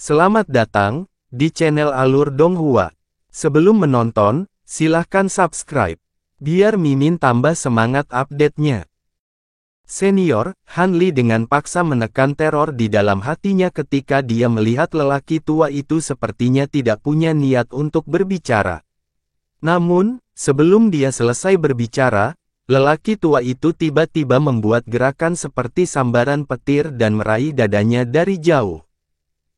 Selamat datang di channel Alur Donghua. Sebelum menonton, silahkan subscribe, biar Mimin tambah semangat update-nya. Senior, Han Li dengan paksa menekan teror di dalam hatinya ketika dia melihat lelaki tua itu sepertinya tidak punya niat untuk berbicara. Namun, sebelum dia selesai berbicara, lelaki tua itu tiba-tiba membuat gerakan seperti sambaran petir dan meraih dadanya dari jauh.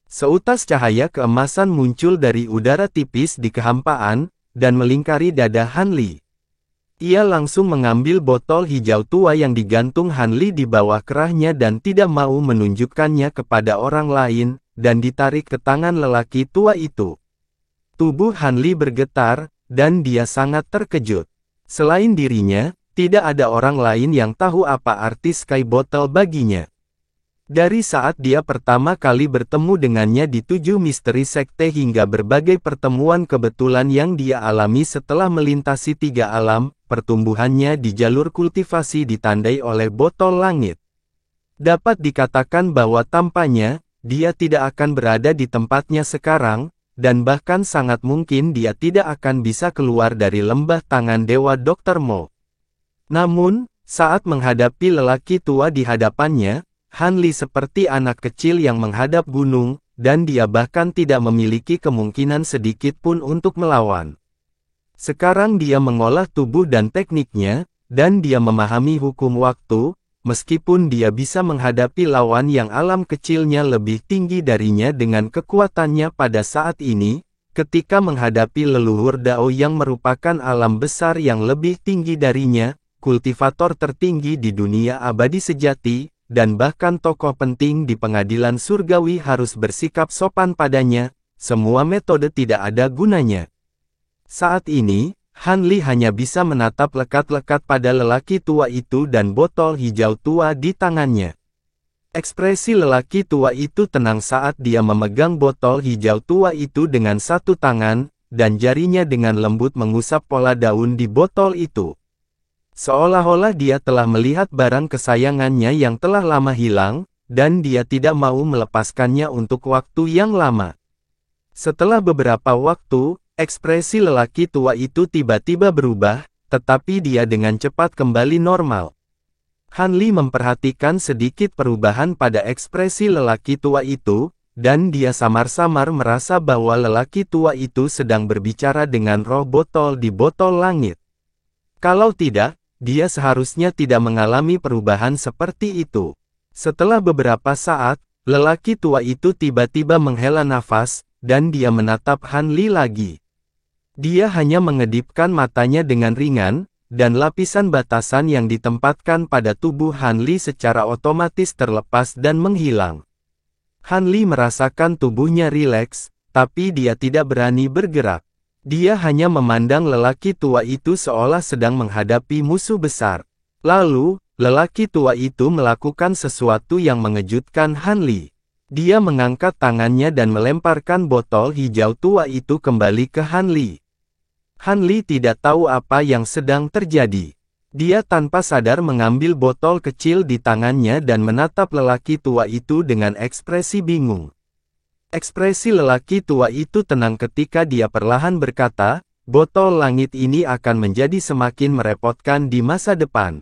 Seutas cahaya keemasan muncul dari udara tipis di kehampaan, dan melingkari dada Han Li. Ia langsung mengambil botol hijau tua yang digantung Han Li di bawah kerahnya dan tidak mau menunjukkannya kepada orang lain, dan ditarik ke tangan lelaki tua itu. Tubuh Han Li bergetar, dan dia sangat terkejut. Selain dirinya, tidak ada orang lain yang tahu apa arti Sky Bottle baginya. Dari saat dia pertama kali bertemu dengannya di 7 misteri sekte hingga berbagai pertemuan kebetulan yang dia alami setelah melintasi 3 alam, pertumbuhannya di jalur kultivasi ditandai oleh botol langit. Dapat dikatakan bahwa tampaknya, dia tidak akan berada di tempatnya sekarang, dan bahkan sangat mungkin dia tidak akan bisa keluar dari lembah tangan Dewa Dr. Mo. Namun, saat menghadapi lelaki tua di hadapannya, Han Li seperti anak kecil yang menghadap gunung, dan dia bahkan tidak memiliki kemungkinan sedikit pun untuk melawan. Sekarang dia mengolah tubuh dan tekniknya, dan dia memahami hukum waktu, meskipun dia bisa menghadapi lawan yang alam kecilnya lebih tinggi darinya dengan kekuatannya pada saat ini, ketika menghadapi leluhur Dao yang merupakan alam besar yang lebih tinggi darinya, kultivator tertinggi di dunia abadi sejati, dan bahkan tokoh penting di pengadilan surgawi harus bersikap sopan padanya, semua metode tidak ada gunanya. Saat ini, Han Li hanya bisa menatap lekat-lekat pada lelaki tua itu dan botol hijau tua di tangannya. Ekspresi lelaki tua itu tenang saat dia memegang botol hijau tua itu dengan satu tangan, dan jarinya dengan lembut mengusap pola daun di botol itu. Seolah-olah dia telah melihat barang kesayangannya yang telah lama hilang, dan dia tidak mau melepaskannya untuk waktu yang lama. Setelah beberapa waktu, ekspresi lelaki tua itu tiba-tiba berubah, tetapi dia dengan cepat kembali normal. Han Li memperhatikan sedikit perubahan pada ekspresi lelaki tua itu, dan dia samar-samar merasa bahwa lelaki tua itu sedang berbicara dengan roh botol di botol langit. Kalau tidak, dia seharusnya tidak mengalami perubahan seperti itu. Setelah beberapa saat, lelaki tua itu tiba-tiba menghela nafas, dan dia menatap Han Li lagi. Dia hanya mengedipkan matanya dengan ringan, dan lapisan batasan yang ditempatkan pada tubuh Han Li secara otomatis terlepas dan menghilang. Han Li merasakan tubuhnya rileks, tapi dia tidak berani bergerak. Dia hanya memandang lelaki tua itu seolah sedang menghadapi musuh besar. Lalu, lelaki tua itu melakukan sesuatu yang mengejutkan Han Li. Dia mengangkat tangannya dan melemparkan botol hijau tua itu kembali ke Han Li. Han Li tidak tahu apa yang sedang terjadi. Dia tanpa sadar mengambil botol kecil di tangannya dan menatap lelaki tua itu dengan ekspresi bingung. Ekspresi lelaki tua itu tenang ketika dia perlahan berkata, botol langit ini akan menjadi semakin merepotkan di masa depan.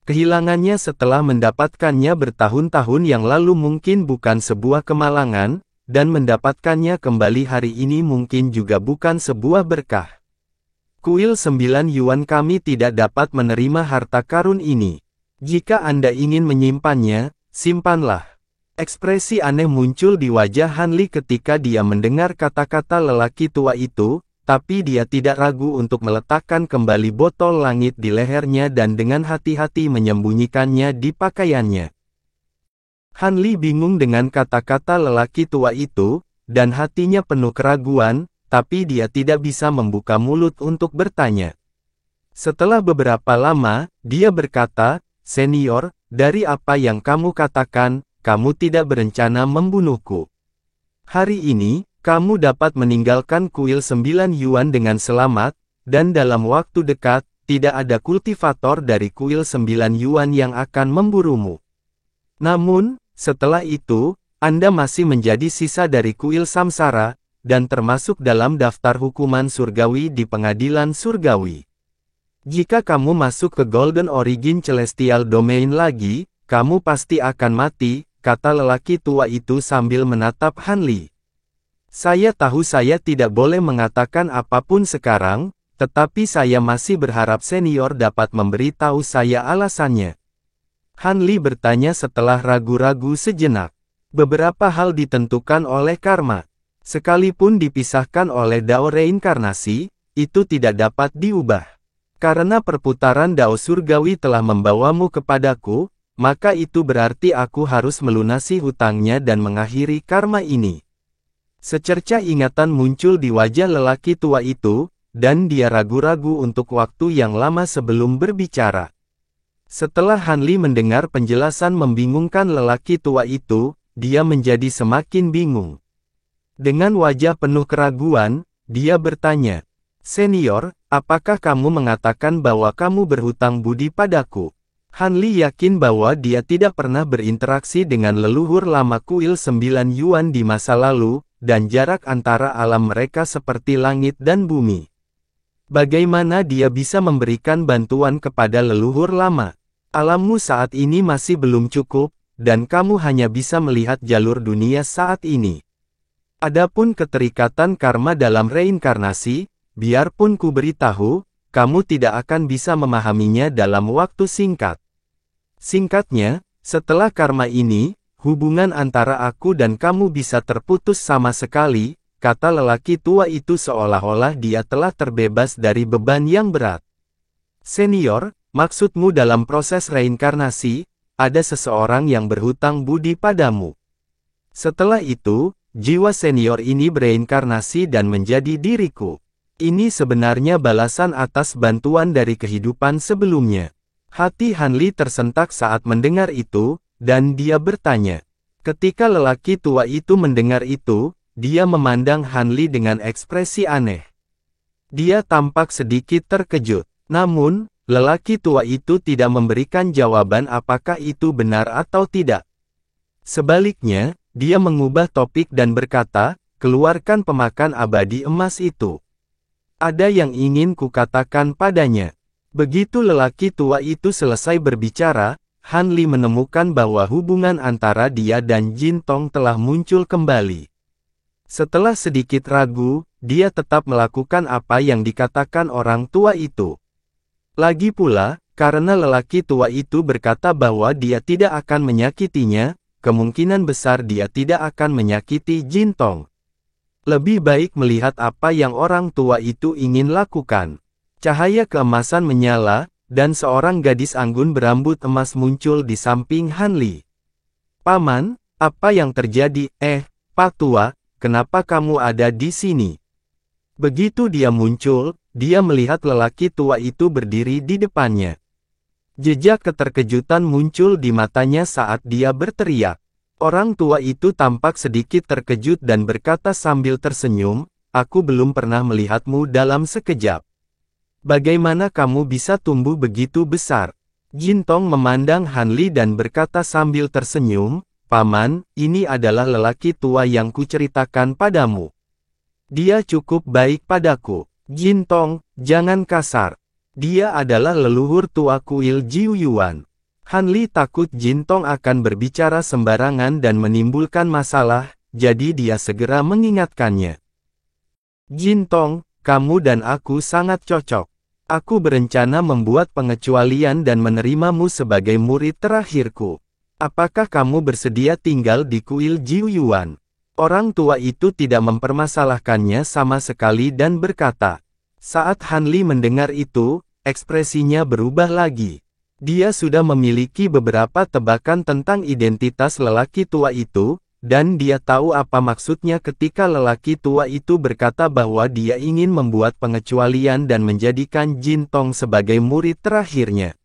Kehilangannya setelah mendapatkannya bertahun-tahun yang lalu mungkin bukan sebuah kemalangan, dan mendapatkannya kembali hari ini mungkin juga bukan sebuah berkah. Kuil 9 Yuan kami tidak dapat menerima harta karun ini. Jika Anda ingin menyimpannya, simpanlah. Ekspresi aneh muncul di wajah Han Li ketika dia mendengar kata-kata lelaki tua itu, tapi dia tidak ragu untuk meletakkan kembali botol langit di lehernya dan dengan hati-hati menyembunyikannya di pakaiannya. Han Li bingung dengan kata-kata lelaki tua itu, dan hatinya penuh keraguan, tapi dia tidak bisa membuka mulut untuk bertanya. Setelah beberapa lama, dia berkata, "Senior, dari apa yang kamu katakan, kamu tidak berencana membunuhku. Hari ini, kamu dapat meninggalkan kuil 9 Yuan dengan selamat, dan dalam waktu dekat, tidak ada kultivator dari kuil 9 Yuan yang akan memburumu. Namun, setelah itu, Anda masih menjadi sisa dari kuil samsara, dan termasuk dalam daftar hukuman surgawi di pengadilan surgawi. Jika kamu masuk ke Golden Origin Celestial Domain lagi, kamu pasti akan mati, kata lelaki tua itu sambil menatap Han Li. Saya tahu saya tidak boleh mengatakan apapun sekarang, tetapi saya masih berharap senior dapat memberitahu saya alasannya. Han Li bertanya setelah ragu-ragu sejenak. Beberapa hal ditentukan oleh karma. Sekalipun dipisahkan oleh dao reinkarnasi, itu tidak dapat diubah. Karena perputaran dao surgawi telah membawamu kepadaku, maka itu berarti aku harus melunasi hutangnya dan mengakhiri karma ini. Secerca ingatan muncul di wajah lelaki tua itu, dan dia ragu-ragu untuk waktu yang lama sebelum berbicara. Setelah Han Li mendengar penjelasan membingungkan lelaki tua itu, dia menjadi semakin bingung. Dengan wajah penuh keraguan, dia bertanya, "Senior, apakah kamu mengatakan bahwa kamu berhutang budi padaku?" Han Li yakin bahwa dia tidak pernah berinteraksi dengan leluhur lama kuil 9 Yuan di masa lalu, dan jarak antara alam mereka seperti langit dan bumi. Bagaimana dia bisa memberikan bantuan kepada leluhur lama? Alammu saat ini masih belum cukup, dan kamu hanya bisa melihat jalur dunia saat ini. Adapun keterikatan karma dalam reinkarnasi, biarpun ku beritahu, kamu tidak akan bisa memahaminya dalam waktu singkat. Singkatnya, setelah karma ini, hubungan antara aku dan kamu bisa terputus sama sekali, kata lelaki tua itu seolah-olah dia telah terbebas dari beban yang berat. Senior, maksudmu dalam proses reinkarnasi, ada seseorang yang berhutang budi padamu. Setelah itu, jiwa senior ini bereinkarnasi dan menjadi diriku. Ini sebenarnya balasan atas bantuan dari kehidupan sebelumnya. Hati Han Li tersentak saat mendengar itu, dan dia bertanya. Ketika lelaki tua itu mendengar itu, dia memandang Han Li dengan ekspresi aneh. Dia tampak sedikit terkejut. Namun, lelaki tua itu tidak memberikan jawaban apakah itu benar atau tidak. Sebaliknya, dia mengubah topik dan berkata, "Keluarkan pemakan abadi emas itu. Ada yang ingin kukatakan padanya." Begitu lelaki tua itu selesai berbicara, Han Li menemukan bahwa hubungan antara dia dan Jin Tong telah muncul kembali. Setelah sedikit ragu, dia tetap melakukan apa yang dikatakan orang tua itu. Lagi pula, karena lelaki tua itu berkata bahwa dia tidak akan menyakitinya, kemungkinan besar dia tidak akan menyakiti Jin Tong. Lebih baik melihat apa yang orang tua itu ingin lakukan. Cahaya keemasan menyala, dan seorang gadis anggun berambut emas muncul di samping Han Li. "Paman, apa yang terjadi? Pak Tua, kenapa kamu ada di sini?" Begitu dia muncul, dia melihat lelaki tua itu berdiri di depannya. Jejak keterkejutan muncul di matanya saat dia berteriak. Orang tua itu tampak sedikit terkejut dan berkata sambil tersenyum, "Aku belum pernah melihatmu dalam sekejap. Bagaimana kamu bisa tumbuh begitu besar?" Jin Tong memandang Han Li dan berkata sambil tersenyum, "Paman, ini adalah lelaki tua yang kuceritakan padamu. Dia cukup baik padaku." "Jin Tong, jangan kasar. Dia adalah leluhur tua kuil Jiu Yuan." Han Li takut Jin Tong akan berbicara sembarangan dan menimbulkan masalah, jadi dia segera mengingatkannya. "Jin Tong, kamu dan aku sangat cocok. Aku berencana membuat pengecualian dan menerimamu sebagai murid terakhirku. Apakah kamu bersedia tinggal di kuil Jiu Yuan?" Orang tua itu tidak mempermasalahkannya sama sekali dan berkata. Saat Han Li mendengar itu, ekspresinya berubah lagi. Dia sudah memiliki beberapa tebakan tentang identitas lelaki tua itu, dan dia tahu apa maksudnya ketika lelaki tua itu berkata bahwa dia ingin membuat pengecualian dan menjadikan Jin Tong sebagai murid terakhirnya.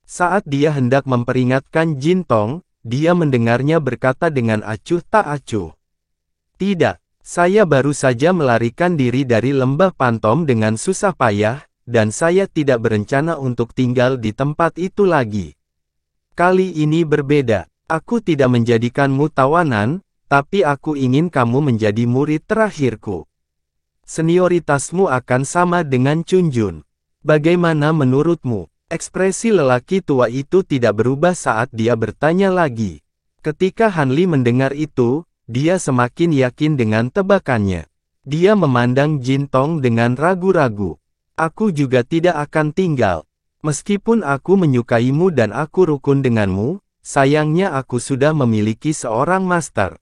Saat dia hendak memperingatkan Jin Tong, dia mendengarnya berkata dengan acuh tak acuh. "Tidak, saya baru saja melarikan diri dari lembah Pantom dengan susah payah, dan saya tidak berencana untuk tinggal di tempat itu lagi. Kali ini berbeda. Aku tidak menjadikanmu tawanan, tapi aku ingin kamu menjadi murid terakhirku. Senioritasmu akan sama dengan Chun Jun. Bagaimana menurutmu? Ekspresi lelaki tua itu tidak berubah saat dia bertanya lagi. Ketika Han Li mendengar itu, dia semakin yakin dengan tebakannya. Dia memandang Jin Tong dengan ragu-ragu. Aku juga tidak akan tinggal. Meskipun aku menyukaimu dan aku rukun denganmu, sayangnya aku sudah memiliki seorang master.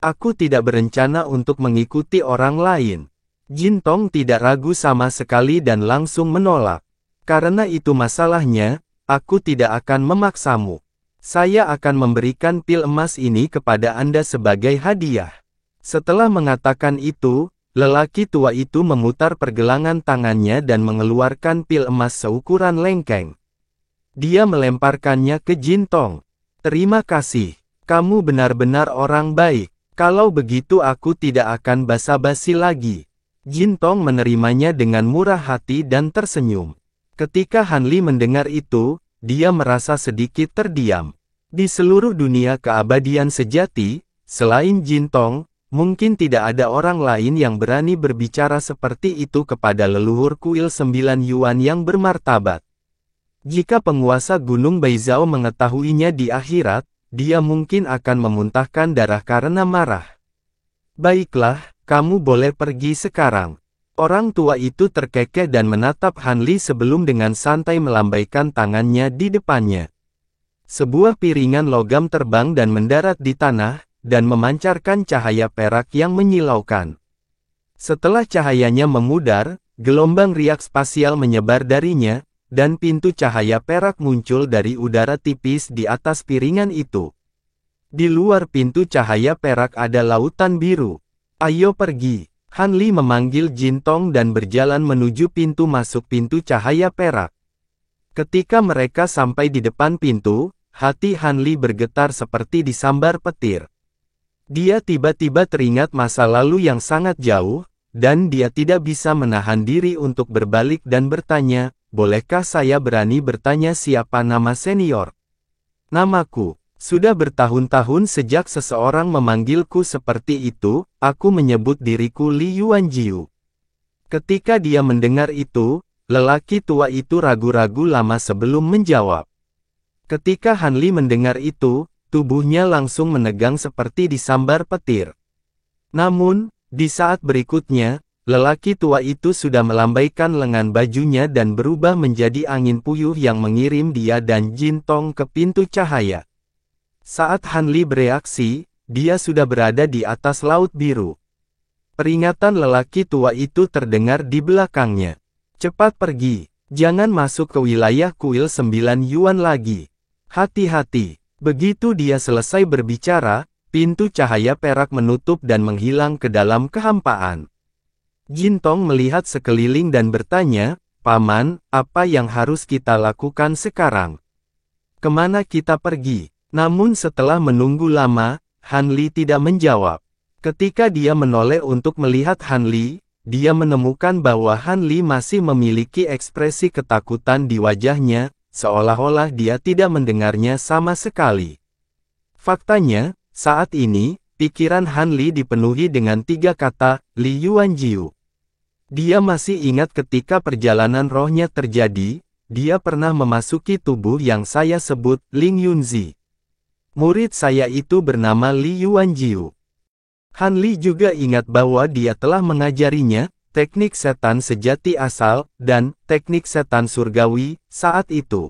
Aku tidak berencana untuk mengikuti orang lain. Jin Tong tidak ragu sama sekali dan langsung menolak. Karena itu masalahnya, aku tidak akan memaksamu. Saya akan memberikan pil emas ini kepada Anda sebagai hadiah. Setelah mengatakan itu, lelaki tua itu memutar pergelangan tangannya dan mengeluarkan pil emas seukuran lengkeng. Dia melemparkannya ke Jin Tong. Terima kasih. Kamu benar-benar orang baik. Kalau begitu aku tidak akan basa-basi lagi. Jin Tong menerimanya dengan murah hati dan tersenyum. Ketika Han Li mendengar itu, dia merasa sedikit terdiam. Di seluruh dunia keabadian sejati, selain Jin Tong, mungkin tidak ada orang lain yang berani berbicara seperti itu kepada leluhur kuil 9 Yuan yang bermartabat. Jika penguasa Gunung Beizhou mengetahuinya di akhirat, dia mungkin akan memuntahkan darah karena marah. Baiklah, kamu boleh pergi sekarang. Orang tua itu terkekeh dan menatap Han Li sebelum dengan santai melambaikan tangannya di depannya. Sebuah piringan logam terbang dan mendarat di tanah, dan memancarkan cahaya perak yang menyilaukan. Setelah cahayanya memudar, gelombang riak spasial menyebar darinya, dan pintu cahaya perak muncul dari udara tipis di atas piringan itu. Di luar pintu cahaya perak ada lautan biru. Ayo pergi. Han Li memanggil Jin Tong dan berjalan menuju pintu masuk pintu cahaya perak. Ketika mereka sampai di depan pintu, hati Han Li bergetar seperti disambar petir. Dia tiba-tiba teringat masa lalu yang sangat jauh, dan dia tidak bisa menahan diri untuk berbalik dan bertanya, bolehkah saya berani bertanya siapa nama senior? Namaku. Sudah bertahun-tahun sejak seseorang memanggilku seperti itu, aku menyebut diriku Li Yuanjiu. Ketika dia mendengar itu, lelaki tua itu ragu-ragu lama sebelum menjawab. Ketika Han Li mendengar itu, tubuhnya langsung menegang seperti disambar petir. Namun, di saat berikutnya, lelaki tua itu sudah melambaikan lengan bajunya dan berubah menjadi angin puyuh yang mengirim dia dan Jin Tong ke pintu cahaya. Saat Han Li bereaksi, dia sudah berada di atas laut biru. Peringatan lelaki tua itu terdengar di belakangnya. Cepat pergi, jangan masuk ke wilayah kuil 9 Yuan lagi. Hati-hati. Begitu dia selesai berbicara, pintu cahaya perak menutup dan menghilang ke dalam kehampaan. Jin Tong melihat sekeliling dan bertanya, Paman, apa yang harus kita lakukan sekarang? Kemana kita pergi? Namun setelah menunggu lama, Han Li tidak menjawab. Ketika dia menoleh untuk melihat Han Li, dia menemukan bahwa Han Li masih memiliki ekspresi ketakutan di wajahnya, seolah-olah dia tidak mendengarnya sama sekali. Faktanya, saat ini, pikiran Han Li dipenuhi dengan 3 kata, Li Yuanjiu. Dia masih ingat ketika perjalanan rohnya terjadi, dia pernah memasuki tubuh yang saya sebut Ling Yunzi. Murid saya itu bernama Li Yuanjiu. Han Li juga ingat bahwa dia telah mengajarinya, teknik setan sejati asal, dan teknik setan surgawi, saat itu.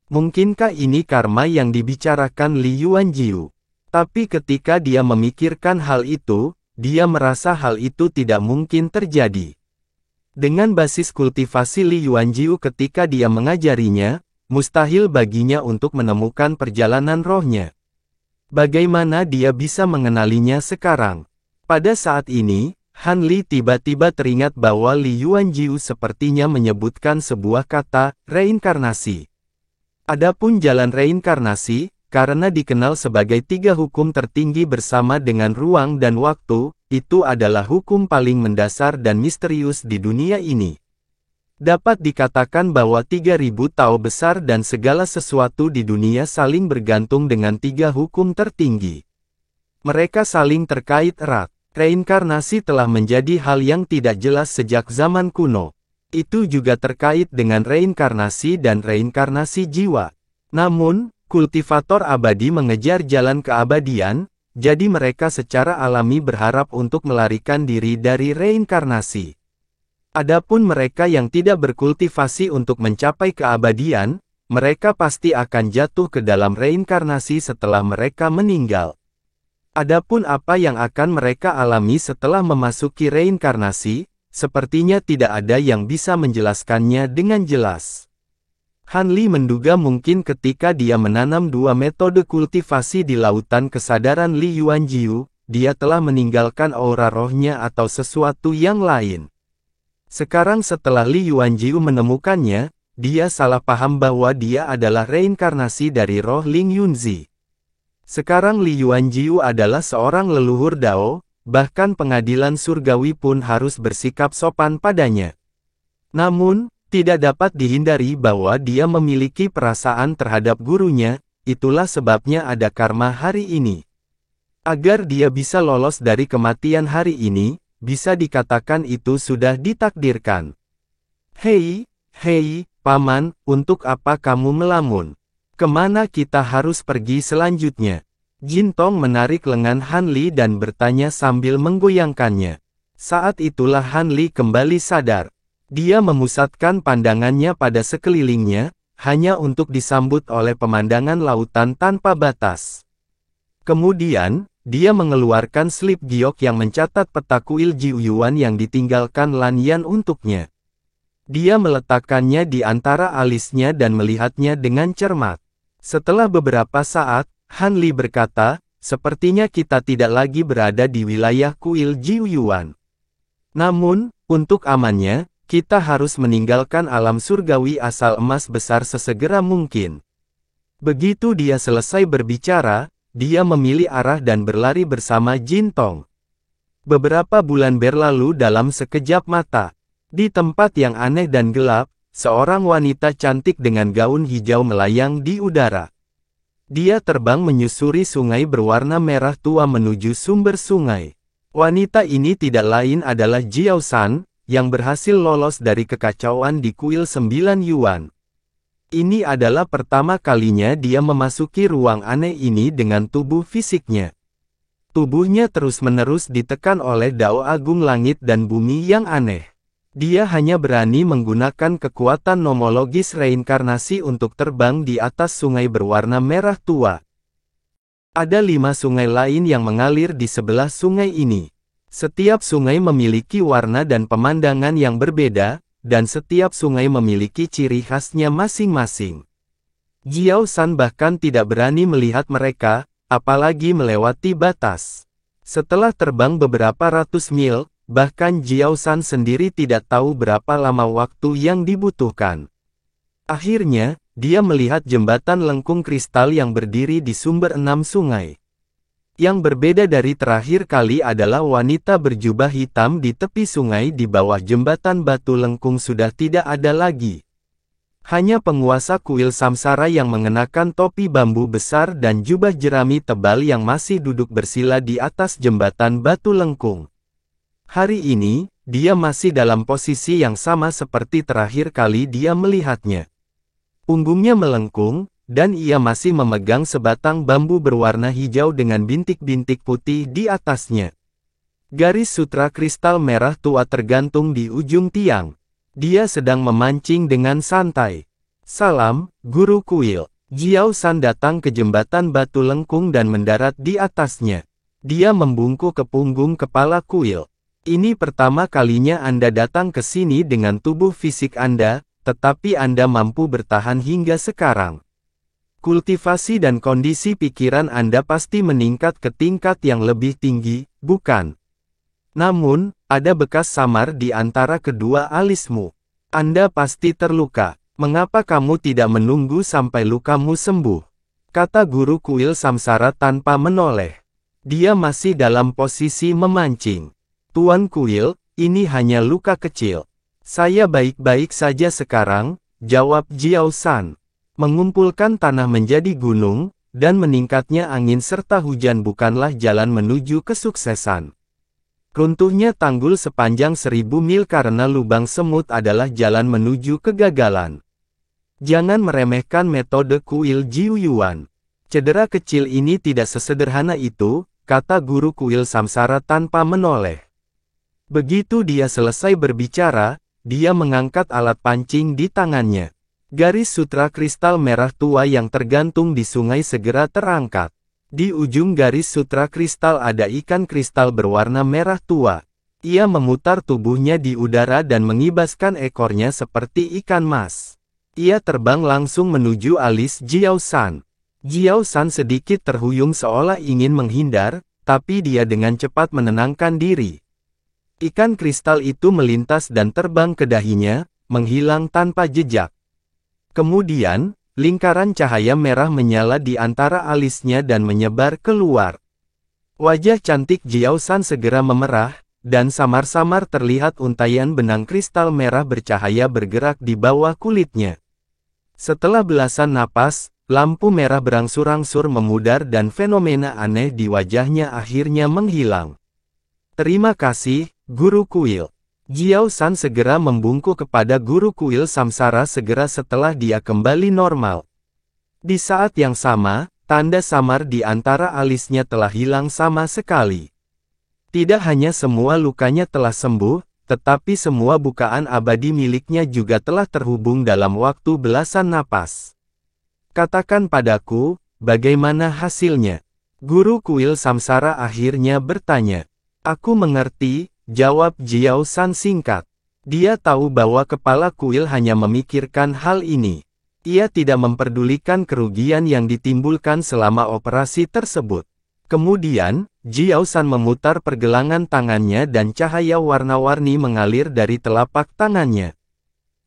Mungkinkah ini karma yang dibicarakan Li Yuanjiu? Tapi ketika dia memikirkan hal itu, dia merasa hal itu tidak mungkin terjadi. Dengan basis kultivasi Li Yuanjiu ketika dia mengajarinya, mustahil baginya untuk menemukan perjalanan rohnya. Bagaimana dia bisa mengenalinya sekarang? Pada saat ini, Han Li tiba-tiba teringat bahwa Li Yuanjiu sepertinya menyebutkan sebuah kata, reinkarnasi. Adapun jalan reinkarnasi, karena dikenal sebagai 3 hukum tertinggi bersama dengan ruang dan waktu, itu adalah hukum paling mendasar dan misterius di dunia ini. Dapat dikatakan bahwa 3.000 Tao besar dan segala sesuatu di dunia saling bergantung dengan 3 hukum tertinggi. Mereka saling terkait erat. Reinkarnasi telah menjadi hal yang tidak jelas sejak zaman kuno. Itu juga terkait dengan reinkarnasi dan reinkarnasi jiwa. Namun, kultivator abadi mengejar jalan keabadian, jadi mereka secara alami berharap untuk melarikan diri dari reinkarnasi. Adapun mereka yang tidak berkultivasi untuk mencapai keabadian, mereka pasti akan jatuh ke dalam reinkarnasi setelah mereka meninggal. Adapun apa yang akan mereka alami setelah memasuki reinkarnasi, sepertinya tidak ada yang bisa menjelaskannya dengan jelas. Han Li menduga mungkin ketika dia menanam 2 metode kultivasi di lautan kesadaran Li Yuanjiu, dia telah meninggalkan aura rohnya atau sesuatu yang lain. Sekarang setelah Li Yuanjiu menemukannya, dia salah paham bahwa dia adalah reinkarnasi dari roh Ling Yunzi. Sekarang Li Yuanjiu adalah seorang leluhur Dao, bahkan pengadilan surgawi pun harus bersikap sopan padanya. Namun, tidak dapat dihindari bahwa dia memiliki perasaan terhadap gurunya, itulah sebabnya ada karma hari ini. Agar dia bisa lolos dari kematian hari ini, bisa dikatakan itu sudah ditakdirkan. Hei, Paman, untuk apa kamu melamun? Kemana kita harus pergi selanjutnya? Jin Tong menarik lengan Han Li dan bertanya sambil menggoyangkannya. Saat itulah Han Li kembali sadar. Dia memusatkan pandangannya pada sekelilingnya, hanya untuk disambut oleh pemandangan lautan tanpa batas. Kemudian, dia mengeluarkan slip giok yang mencatat peta kuil Jiuyuan yang ditinggalkan Lan Yan untuknya. Dia meletakkannya di antara alisnya dan melihatnya dengan cermat. Setelah beberapa saat, Han Li berkata, sepertinya kita tidak lagi berada di wilayah kuil Jiuyuan. Namun, untuk amannya, kita harus meninggalkan alam surgawi asal emas besar sesegera mungkin. Begitu dia selesai berbicara, dia memilih arah dan berlari bersama Jin Tong. Beberapa bulan berlalu dalam sekejap mata. Di tempat yang aneh dan gelap, seorang wanita cantik dengan gaun hijau melayang di udara. Dia terbang menyusuri sungai berwarna merah tua menuju sumber sungai. Wanita ini tidak lain adalah Jiao San, yang berhasil lolos dari kekacauan di kuil 9 Yuan. Ini adalah pertama kalinya dia memasuki ruang aneh ini dengan tubuh fisiknya. Tubuhnya terus-menerus ditekan oleh Dao Agung Langit dan Bumi yang aneh. Dia hanya berani menggunakan kekuatan nomologis reinkarnasi untuk terbang di atas sungai berwarna merah tua. Ada 5 sungai lain yang mengalir di sebelah sungai ini. Setiap sungai memiliki warna dan pemandangan yang berbeda, dan setiap sungai memiliki ciri khasnya masing-masing. Jiao San bahkan tidak berani melihat mereka, apalagi melewati batas. Setelah terbang beberapa ratus mil, bahkan Jiao San sendiri tidak tahu berapa lama waktu yang dibutuhkan. Akhirnya, dia melihat jembatan lengkung kristal yang berdiri di sumber 6 sungai. Yang berbeda dari terakhir kali adalah wanita berjubah hitam di tepi sungai di bawah jembatan batu lengkung sudah tidak ada lagi. Hanya penguasa kuil samsara yang mengenakan topi bambu besar dan jubah jerami tebal yang masih duduk bersila di atas jembatan batu lengkung. Hari ini, dia masih dalam posisi yang sama seperti terakhir kali dia melihatnya. Punggungnya melengkung, dan ia masih memegang sebatang bambu berwarna hijau dengan bintik-bintik putih di atasnya. Garis sutra kristal merah tua tergantung di ujung tiang. Dia sedang memancing dengan santai. Salam, Guru Kuil. Jiao San datang ke jembatan batu lengkung dan mendarat di atasnya. Dia membungkuk ke punggung kepala kuil. Ini pertama kalinya Anda datang ke sini dengan tubuh fisik Anda, tetapi Anda mampu bertahan hingga sekarang. Kultivasi dan kondisi pikiran Anda pasti meningkat ke tingkat yang lebih tinggi, bukan? Namun, ada bekas samar di antara kedua alismu. Anda pasti terluka. Mengapa kamu tidak menunggu sampai lukamu sembuh? Kata guru kuil samsara tanpa menoleh. Dia masih dalam posisi memancing. Tuan kuil, ini hanya luka kecil. Saya baik-baik saja sekarang, jawab Jiao San. Mengumpulkan tanah menjadi gunung, dan meningkatnya angin serta hujan bukanlah jalan menuju kesuksesan. Runtuhnya tanggul sepanjang 1000 mil karena lubang semut adalah jalan menuju kegagalan. Jangan meremehkan metode kuil Jiu Yuan. Cedera kecil ini tidak sesederhana itu, kata guru kuil samsara tanpa menoleh. Begitu dia selesai berbicara, dia mengangkat alat pancing di tangannya. Garis sutra kristal merah tua yang tergantung di sungai segera terangkat. Di ujung garis sutra kristal ada ikan kristal berwarna merah tua. Ia memutar tubuhnya di udara dan mengibaskan ekornya seperti ikan mas. Ia terbang langsung menuju alis Jiao San. Jiao San sedikit terhuyung seolah ingin menghindar, tapi dia dengan cepat menenangkan diri. Ikan kristal itu melintas dan terbang ke dahinya, menghilang tanpa jejak. Kemudian, lingkaran cahaya merah menyala di antara alisnya dan menyebar keluar. Wajah cantik Jiao San segera memerah, dan samar-samar terlihat untaian benang kristal merah bercahaya bergerak di bawah kulitnya. Setelah belasan napas, lampu merah berangsur-angsur memudar dan fenomena aneh di wajahnya akhirnya menghilang. Terima kasih, Guru Kuil. Jiao San segera membungkuk kepada guru kuil samsara segera setelah dia kembali normal. Di saat yang sama, tanda samar di antara alisnya telah hilang sama sekali. Tidak hanya semua lukanya telah sembuh, tetapi semua bukaan abadi miliknya juga telah terhubung dalam waktu belasan napas. Katakan padaku, bagaimana hasilnya? Guru kuil samsara akhirnya bertanya. Aku mengerti, jawab Jiao San singkat. Dia tahu bahwa kepala kuil hanya memikirkan hal ini. Ia tidak memperdulikan kerugian yang ditimbulkan selama operasi tersebut. Kemudian, Jiao San memutar pergelangan tangannya dan cahaya warna-warni mengalir dari telapak tangannya.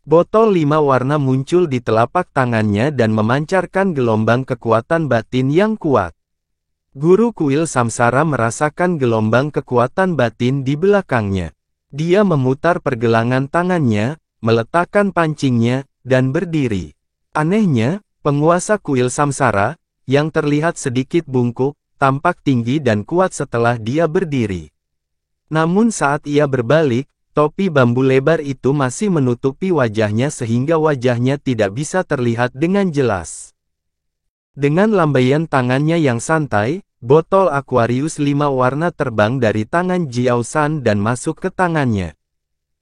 Botol 5 warna muncul di telapak tangannya dan memancarkan gelombang kekuatan batin yang kuat. Guru kuil samsara merasakan gelombang kekuatan batin di belakangnya. Dia memutar pergelangan tangannya, meletakkan pancingnya, dan berdiri. Anehnya, penguasa kuil samsara, yang terlihat sedikit bungkuk, tampak tinggi dan kuat setelah dia berdiri. Namun saat ia berbalik, topi bambu lebar itu masih menutupi wajahnya sehingga wajahnya tidak bisa terlihat dengan jelas. Dengan lambaian tangannya yang santai, botol Aquarius 5 warna terbang dari tangan Jiao San dan masuk ke tangannya.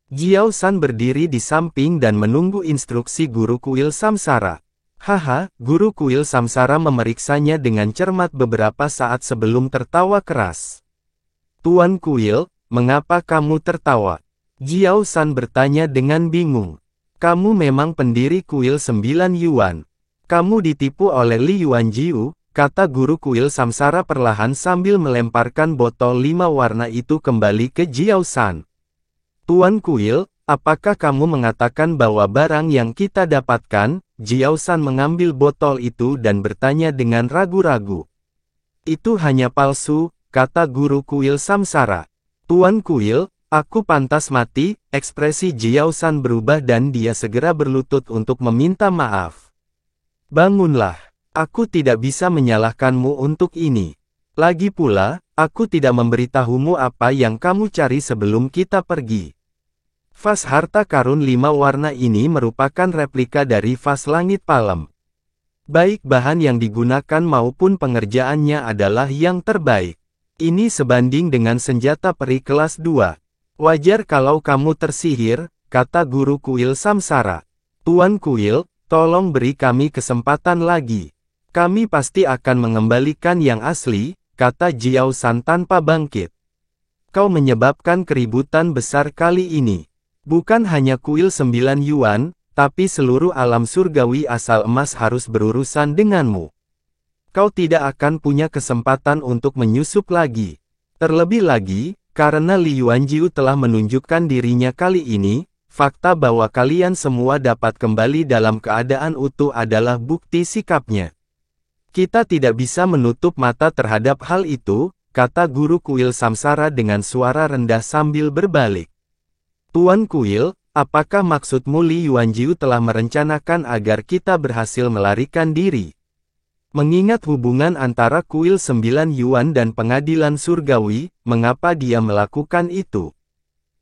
Jiao San berdiri di samping dan menunggu instruksi guru kuil samsara. Haha, guru kuil samsara memeriksanya dengan cermat beberapa saat sebelum tertawa keras. Tuan kuil, mengapa kamu tertawa? Jiao San bertanya dengan bingung. Kamu memang pendiri kuil 9 Yuan. Kamu ditipu oleh Li Yuanjiu, kata guru kuil samsara perlahan sambil melemparkan botol 5 warna itu kembali ke Jiao San. Tuan kuil, apakah kamu mengatakan bahwa barang yang kita dapatkan? Jiao San mengambil botol itu dan bertanya dengan ragu-ragu. Itu hanya palsu, kata guru kuil samsara. Tuan kuil, aku pantas mati. Ekspresi Jiao San berubah dan dia segera berlutut untuk meminta maaf. Bangunlah, aku tidak bisa menyalahkanmu untuk ini. Lagi pula, aku tidak memberitahumu apa yang kamu cari sebelum kita pergi. Vas harta karun 5 warna ini merupakan replika dari vas langit palem. Baik bahan yang digunakan maupun pengerjaannya adalah yang terbaik. Ini sebanding dengan senjata peri kelas 2. Wajar kalau kamu tersihir, kata guru kuil samsara. Tuan kuil, tolong beri kami kesempatan lagi. Kami pasti akan mengembalikan yang asli, kata Jiao San tanpa bangkit. Kau menyebabkan keributan besar kali ini. Bukan hanya kuil 9 Yuan, tapi seluruh alam surgawi asal emas harus berurusan denganmu. Kau tidak akan punya kesempatan untuk menyusup lagi. Terlebih lagi, karena Li Yuanjiu telah menunjukkan dirinya kali ini, fakta bahwa kalian semua dapat kembali dalam keadaan utuh adalah bukti sikapnya. Kita tidak bisa menutup mata terhadap hal itu, kata guru kuil samsara dengan suara rendah sambil berbalik. Tuan kuil, Apakah maksudmu Li Yuanjiu telah merencanakan agar kita berhasil melarikan diri? Mengingat hubungan antara kuil 9 Yuan dan pengadilan surgawi, mengapa dia melakukan itu?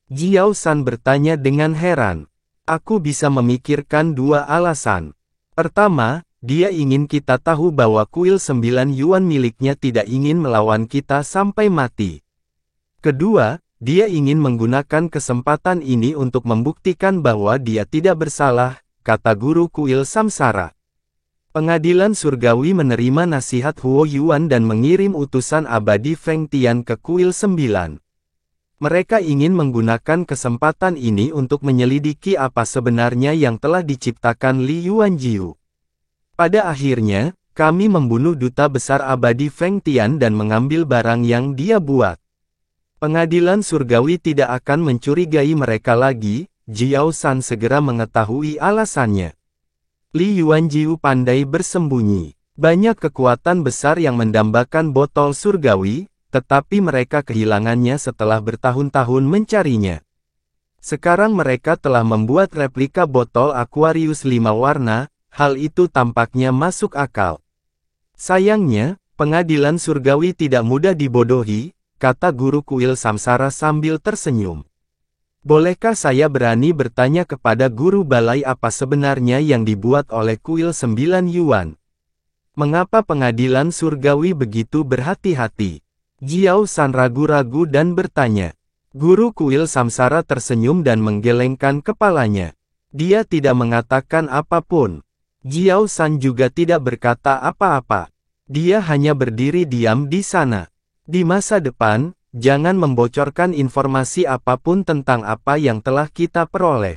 Jiao San bertanya dengan heran. Aku bisa memikirkan dua alasan. Pertama, dia ingin kita tahu bahwa kuil 9 Yuan miliknya tidak ingin melawan kita sampai mati. Kedua, dia ingin menggunakan kesempatan ini untuk membuktikan bahwa dia tidak bersalah, kata guru kuil samsara. Pengadilan surgawi menerima nasihat Huo Yuan dan mengirim utusan abadi Feng Tian ke kuil 9. Mereka ingin menggunakan kesempatan ini untuk menyelidiki apa sebenarnya yang telah diciptakan Li Yuanjiu. Pada akhirnya, kami membunuh duta besar abadi Feng Tian dan mengambil barang yang dia buat. Pengadilan surgawi tidak akan mencurigai mereka lagi. Jiao San segera mengetahui alasannya. Li Yuanjiu pandai bersembunyi. Banyak kekuatan besar yang mendambakan botol surgawi, tetapi mereka kehilangannya setelah bertahun-tahun mencarinya. Sekarang mereka telah membuat replika botol Aquarius 5 warna, hal itu tampaknya masuk akal. Sayangnya, pengadilan surgawi tidak mudah dibodohi, kata guru kuil samsara sambil tersenyum. Bolehkah saya berani bertanya kepada guru balai apa sebenarnya yang dibuat oleh kuil 9 Yuan? Mengapa pengadilan surgawi begitu berhati-hati? Jiao San ragu-ragu dan bertanya. Guru kuil samsara tersenyum dan menggelengkan kepalanya. Dia tidak mengatakan apapun. Jiao San juga tidak berkata apa-apa. Dia hanya berdiri diam di sana. Di masa depan, jangan membocorkan informasi apapun tentang apa yang telah kita peroleh.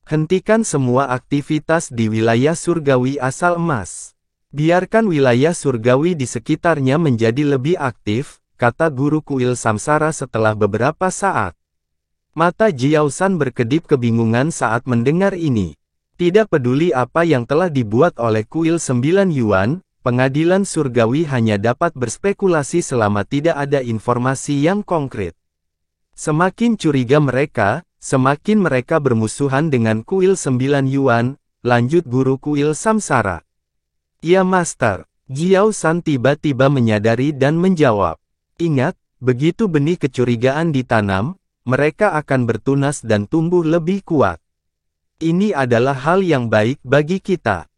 Hentikan semua aktivitas di wilayah surgawi asal emas. Biarkan wilayah surgawi di sekitarnya menjadi lebih aktif, kata guru kuil samsara setelah beberapa saat. Mata Jiao San berkedip kebingungan saat mendengar ini. Tidak peduli apa yang telah dibuat oleh kuil 9 Yuan, pengadilan surgawi hanya dapat berspekulasi selama tidak ada informasi yang konkret. Semakin curiga mereka, semakin mereka bermusuhan dengan kuil 9 Yuan, lanjut guru kuil samsara. Ya Master, Jiao San tiba-tiba menyadari dan menjawab. Ingat, begitu benih kecurigaan ditanam, mereka akan bertunas dan tumbuh lebih kuat. Ini adalah hal yang baik bagi kita.